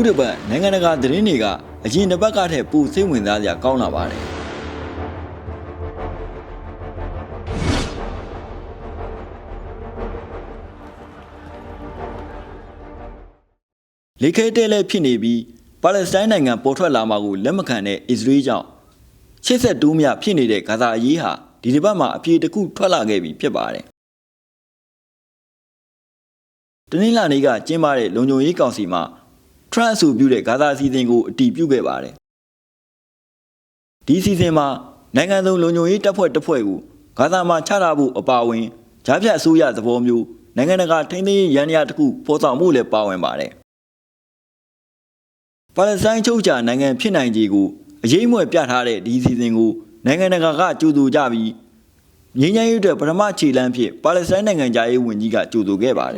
ခုတစ်ပတ်နိုင်ငံတကာသတင်းတွေကအရင်တစ်ပတ်ကထက်ပိုစိတ်ဝင်စားစရာကောင်းလာပါတယ်လေခဲတဲလဲဖြစ်နေပြီးပါလက်စတိုင်းနိုင်ငံပေါ်ထွက်လာမှာကိုလက်မခံတဲ့အစ္စရေးကြောင့်82မြဖြစ်နေတဲ့ဂါဇာအရေးဟာဒီတစ်ပတ်မှာအပြေတစ်ခုထွက်လာခဲ့ပြီဖြစ်ပါတယ်တနင်္လာနေ့ကကျင်းပတဲ့လုံခြုံရေးကောင်စီမှာထရန့်အဆိုပြုတဲ့ဂါဇာစီစဉ်ကိုအတည်ပြုခဲ့ပါတယ်ဒီစီစဉ်မှာနိုင်ငံစုံလုံခြုံရေးတပ်ဖွဲ့တစ်ဖွဲ့ကိုဂါဇာမှာချထားဖို့အပါအဝင်ကြားဖြတ်အစိုးရသဘောမျိုးနိုင်ငံတကာထိန်းသိမ်းရေးရန်ရာတစ်ခုပေါ်ဆောင်မှုလည်းပါဝင်ပါတယ်ပါလက်စတိုင်းချုပ်ချာနိုင်ငံဖြစ်နိုင်ခြေကိုအရေးအမွယ်ပြထားတဲ့ဒီစီစဉ်ကိုနိုင်ငံတကာကကြိုဆိုကြပြီးငြိမ်းချမ်းရေးအတွက်ပထမခြေလှမ်းဖြစ်ပါလက်စတိုင်းနိုင်ငံသားရေးဝန်ကြီးကကြိုဆိုခဲ့ပါတယ်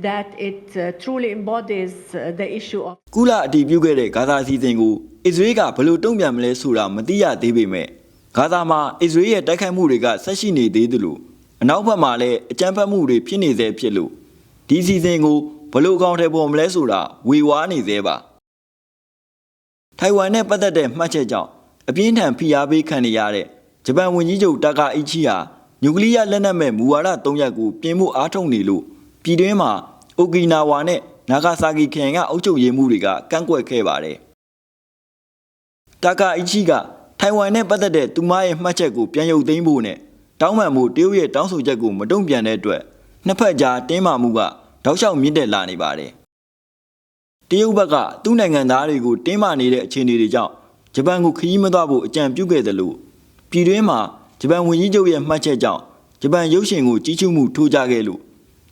that it truly embodies the issue of ကုလအတည်ပြုခဲ့တဲ့ဂါဇာစီစဉ်ကိုအစ္စရေးကဘယ်လိုတုံ့ပြန်မလဲဆိုတာမသိရသေးပေမဲ့ဂါဇာမှာအစ္စရေးရဲ့တိုက်ခိုက်မှုတွေကဆက်ရှိနေသေးသလိုအနောက်ဘက်မှာလည်းအကြမ်းဖက်မှုတွေဖြစ်နေသေးဖြစ်လို့ဒီစီစဉ်ကိုဘယ်လိုကောင်ထဲပေါ်မလဲဆိုတာဝေဝါးနေသေးပါထိုင်ဝမ်နဲ့ပတ်သက်တဲ့မှတ်ချက်ကြောင့်အပြင်းထန်ဖိအားပေးခံနေရတဲ့ဂျပန်ဝန်ကြီးချုပ်တာကာအိချီဟာနျူကလ িয়ার လက်နက်မဲ့မူဝါဒ3ရပ်ကိုပြင်မှုအားထုတ်နေလို့ပြည်တွင်းမှာအိုကီနာဝါနဲ့နာဂါဆာကီခရိုင်ကအုပ်ချုပ်ရေးမှုတွေကကန့်ကွက်ခဲ့ပါတယ်တာကာအိချီကထိုင်ဝမ်နဲ့ပတ်သက်တဲ့သူမရဲ့မှတ်ချက်ကိုပြန်ရုပ်သိမ်းဖို့နဲ့တောင်းပန်မှုတရုတ်ရဲ့တောင်းဆိုချက်ကိုမတုံ့ပြန်တဲ့အတွက်နှစ်ဖက်ကြားတင်းမာမှုကတောက်လျှောက်မြင့်တက်လာနေပါတယ်တရုတ်ဘက်ကသူ့နိုင်ငံသားတွေကိုတင်းမာနေတဲ့အခြေအနေတွေကြောင့်ဂျပန်ကိုခရီးမသွားဖို့အကြံပြုခဲ့သလိုပြည်တွင်းမှာဂျပန်ဝန်ကြီးချုပ်ရဲ့မှတ်ချက်ကြောင့်ဂျပန်ရုပ်ရှင်ကိုကြီးကျူးမှုထိုးကြခဲ့လို့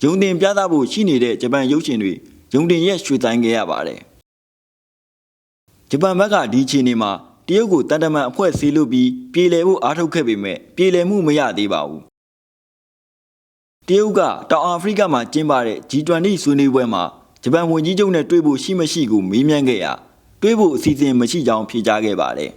ရုံတင်ပြသဖို့ရှိနေတဲ့ဂျပန်ရုပ်ရှင်တွေရုံတင်ရက်ရွှေ့ဆိုင်ခဲ့ရပါတယ်ဂျပန်ဘက်ကဒီအခြေအနေမှာတရုတ်ကိုတန်တမန်အဖွဲ့ဆေးလို့ပြီးပြေလည်ဖို့အားထုတ်ခဲ့ပေမဲ့ပြေလည်မှုမရသေးပါဘူးတရုတ်ကတောင်အာဖရိကမှာကျင်းပတဲ့ G20 ဆွေးနွေးပွဲမှာဂျပန်ဝန်ကြီးချုပ်နဲ့တွေ့ဖို့ရှိမရှိကိုမေးမြန်းခဲ့ရာတွေ့ဖို့အစီအစဉ်မရှိကြောင်းဖြေကြားခဲ့ပါတယ်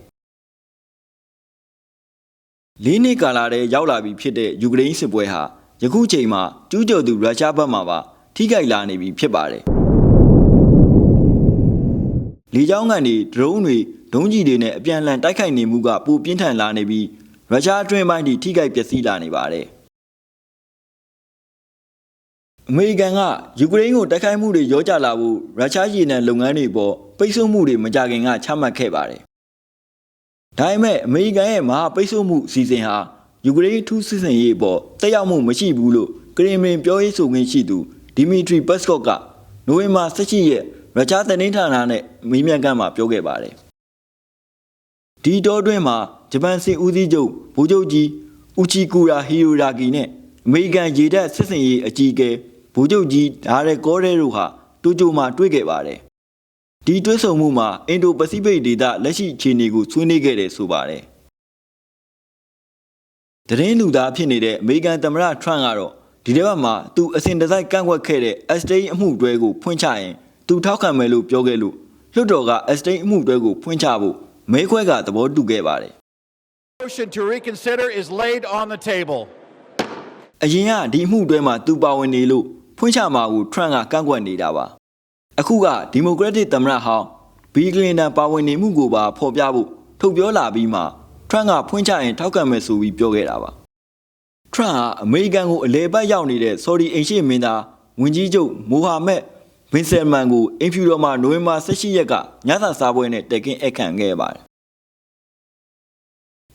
၄နှစ်ကာလတည်းရောက်လာပြီဖြစ်တဲ့ယူကရိန်းစစ်ပွဲဟာယခုချိန်မှာကျူးကျော်သူရုရှားဘက်မှပါထိခိုက်လာနေပြီဖြစ်ပါတယ်လေကြောင်းကနေဒရုန်းတွေဒုံးကျည်တွေနဲ့အပြန်အလှန်တိုက်ခိုက်နေမှုကပိုပြင်းထန်လာနေပြီးရုရှားအတွင်းပိုင်းထိခိုက်ပျက်စီးလာနေပါတယ်အမေရိကန်ကယူကရိန်းကိုတိုက်ခိုက်မှုတွေရောကြလာဖို့ရုရှားရေနံလုပ်ငန်းတွေပေါ်ပိတ်ဆို့မှုတွေမကြခင်ကချမှတ်ခဲ့ပါတယ်ဒါပေမဲ့အမေရိကန်ရဲ့မဟာပိတ်ဆို့မှုအစီအစဉ်ဟာယူကရိန်းထူးစစ်ဆင်ရေးပေါ်တက်ရောက်မှုမရှိဘူးလို့ကရင်မင်ပြောရေးဆိုခွင့်ရှိသူဒီမီထရီပတ်စကော့ကနိုဝင်ဘာ17ရက်ရုရှားသတင်းဌာနနဲ့မေးမြန်းခန်းမှာပြောခဲ့ပါတယ်ဒီတောအတွင်းမှာဂျပန်စစ်ဦးစီးချုပ်ဗိုလ်ချုပ်ကြီးဦးချီကူရာဟီယိုရာဂီနဲ့အမေရိကန်ရေတပ်စစ်စင်ရေးအကြီးအကဲဗိုလ်ချုပ်ကြီးဒါရဲကောရဲတို့ဟာတိုကျိုမှာတွေ့ခဲ့ပါတယ်ဒီတွဲဆုံမှုမှာအင်ဒိုပစိဖိတ်ဒေသလက်ရှိအခြေအနေကိုဆွေးနွေးခဲ့တယ်ဆိုပါတယ်သတင်းလူသားဖြစ်နေတဲ့အမေရိကန်သမ္မတထရန့်ကတော့ဒီတစ်ပတ်မှာသူအစဉ်တစိုက်ကန့်ကွက်ခဲ့တဲ့ Epstein အမှုတွဲကိုဖွင့်ချရင်သူထောက်ခံမယ်လို့ပြောခဲ့လို့လွှတ်တော်က Epstein အမှုတွဲကိုဖွင့်ချဖို့မဲခွဲကသဘောတူခဲ့ပါတယ် Motion to reconsider is laid on the table. အရင်ကဒီအမှုတွဲမှာသူပါဝင်နေလို့ဖွင့်ချမှာကိုထရန့်ကကန့်ကွက်နေတာပါအခုကဒီမိုကရက်တစ်သမ္မတဟောင်းဘီကလင်တန်ပါဝင်နေမှုကိုပါဖော်ပြဖို့ထုတ်ပြောလာပြီးမှထရန့်ကဖွင့်ချရင်ထောက်ခံမယ်ဆိုပြီးပြောခဲ့တာပါထရန့်ဟာအမေရိကန်ကိုအလဲပတ်ရောက်နေတဲ့ဆော်ဒီအိမ်ရှေ့မင်းသားဝန်ကြီးချုပ်မိုဟာမက်ဘင်ဆယ်မန်ကိုအင်ဖြူတော်မှာနိုဝင်ဘာ18ရက်ကညစာစားပွဲနဲ့တက်ကင်းအခမ်းခဲ့ပါတယ်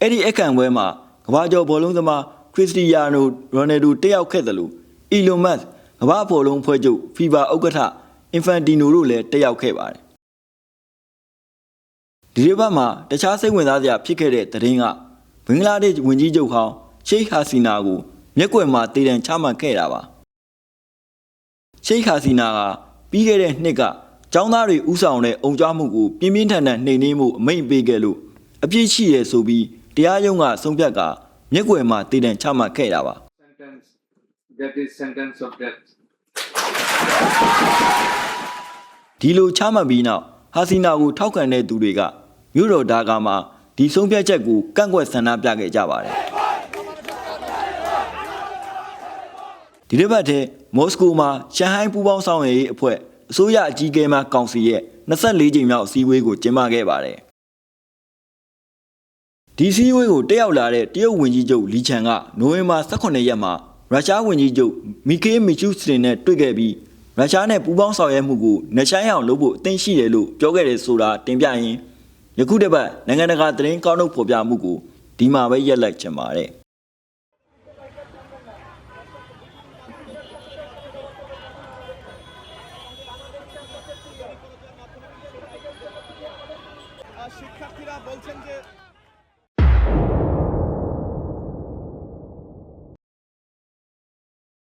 အဲ့ဒီအခမ်းပွဲမှာကမ္ဘာကျော်ဘောလုံးသမားခရစ္စတီယာနိုရိုနယ်ဒိုတက်ရောက်ခဲ့တယ်လို့အီလွန်မတ်ကမ္ဘာဘောလုံးဖွဲ့ချုပ်ဖီဗာဥက္ကဋ္ဌအင်ဖန်တီနိုတို့လည်းတက်ရောက်ခဲ့ပါတယ်ဒီတစ်ပတ်မှာတခြားစိတ်ဝင်စားစရာဖြစ်ခဲ့တဲ့သတင်းကဘင်္ဂလားဒေ့ရှ်ဝန်ကြီးချုပ်ဟောင်းရှိတ်ဟာစီနာကိုမျက်ကွယ်မှာတည်တံချမှတ်ခဲ့တာပါရှိတ်ဟာစီနာကပြီးခဲ့တဲ့နှစ်ကကျောင်းသားတွေဥဆောင်တဲ့အုံကြွမှုကိုပြင်းပြင်းထန်ထန်နှိမ်နင်းမှုအမိန့်ပေးခဲ့လို့အပြစ်ရှိရဆိုပြီးတရားရုံးကဆုံးဖြတ်ကမျက်ကွယ်မှာတည်တံချမှတ်ခဲ့တာပါ That is sentence of death. ဒီလိုချမှတ်ပြီးနောက်ဟာစီနာကိုထောက်ခံတဲ့သူတွေကမြို့တော်ဒါကာမှာဒီဆုံးဖြတ်ချက်ကိုကန့်ကွက်ဆန္ဒပြခဲ့ကြပါတယ်ဒီတစ်ပတ်ထဲမော်စကိုမှာရှန်ဟိုင်းပူးပေါင်းဆောင်ရွက်ရေးအဖွဲ့ အစိုးရအကြီးအကဲမှကောင်စီရဲ့24ကြိမ်မြောက်အစည်းအဝေးကိုကျင်းပခဲ့ပါတယ်။ဒီအစည်းအဝေးကိုတက်ရောက်လာတဲ့တရုတ်ဝန်ကြီးချုပ်လီချန်ကနိုဝင်ဘာ18ရက်မှာရုရှားဝန်ကြီးချုပ်မီကေးမီချူစတင်နဲ့တွေ့ခဲ့ပြီးရုရှားနဲ့ပူးပေါင်းဆောင်ရွက်မှုကိုနှချိုင်းအောင်လုပ်ဖို့အသင့်ရှိတယ်လို့ပြောခဲ့တယ်ဆိုတာတင်ပြရင်ယခုတစ်ပတ်နိုင်ငံတကာသတင်းကောက်နှုတ်ဖော်ပြမှုကိုဒီမှာပဲရက်လက်ချင်ပါတယ်။ শিক্ষার্থীরা বলছেন যে